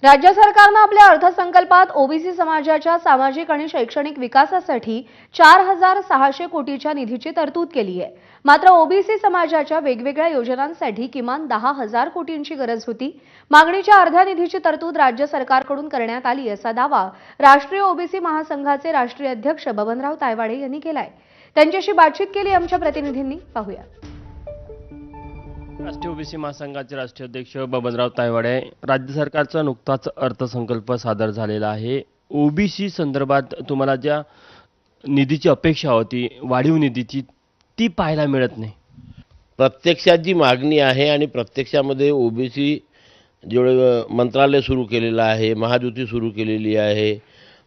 राज्य सरकारनं आपल्या अर्थसंकल्पात ओबीसी समाजाच्या सामाजिक आणि शैक्षणिक विकासासाठी 4,600 कोटीच्या निधीची तरतूद केली आहे। मात्र ओबीसी समाजाच्या वेगवेगळ्या योजनांसाठी किमान 10,000 कोटींची गरज होती। मागणीच्या अर्ध्या निधीची तरतूद राज्य सरकारकडून करण्यात आली असा दावा राष्ट्रीय ओबीसी महासंघाचे राष्ट्रीय अध्यक्ष बबनराव तायवाडे यांनी केलाय। त्यांच्याशी बातचीत केली आमच्या प्रतिनिधींनी, पाहूया। राष्ट्रीय ओबीसी महासंघाचे राष्ट्रीय अध्यक्ष बबनराव तायवाडे, राज्य सरकारचा नुकताच अर्थसंकल्प सादर झालेला आहे। ओबीसी संदर्भात तुम्हाला ज्या निधीची अपेक्षा होती, वाढीव निधीची, ती पाहायला मिळत नाही। प्रत्यक्षात जी मागणी आहे आणि प्रत्यक्षामध्ये ओबीसी जेवढे मंत्रालय सुरू केलेलं आहे, महायुती सुरू केलेली आहे,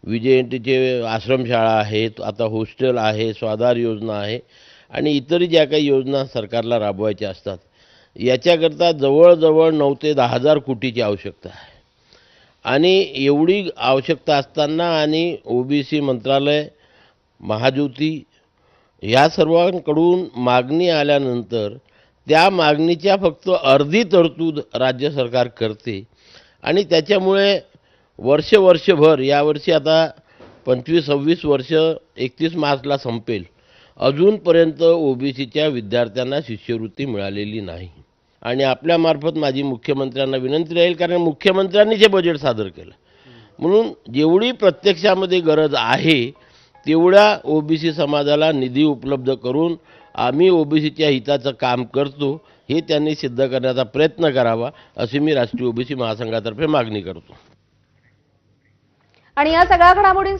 विजयंतीचे आश्रमशाळा आहेत, आता हॉस्टेल आहे, स्वाधार योजना आहे आणि इतर ज्या काही योजना सरकारला राबवायच्या असतात, याच्याकरता जवळजवळ 9 ते 10,000 कोटीची आवश्यकता आहे। आणि एवढी आवश्यकता असताना आणि ओबीसी मंत्रालय, महायुती या सर्वांकडून मागणी आल्यानंतर त्या मागणीच्या फक्त अर्धी तरतूद राज्य सरकार करते आणि त्याच्यामुळे वर्षभर, यावर्षी आता 25-26 वर्ष 31 मार्चला संपेल, अजूनपर्यंत ओबीसीच्या विद्यार्थ्यांना शिष्यवृत्ती मिळालेली नाही। आणि आपल्यामार्फत माझी मुख्यमंत्र्यांना विनंती राहील, कारण मुख्यमंत्र्यांनी जे बजेट सादर केलं, म्हणून जेवढी प्रत्यक्षामध्ये गरज आहे तेवढ्या ओबीसी समाजाला निधी उपलब्ध करून आम्ही ओबीसीच्या हिताचं काम करतो हे त्यांनी सिद्ध करण्याचा प्रयत्न करावा, अशी मी राष्ट्रीय ओबीसी महासंघातर्फे मागणी करतो। आणि या सगळ्या घडामोडींचा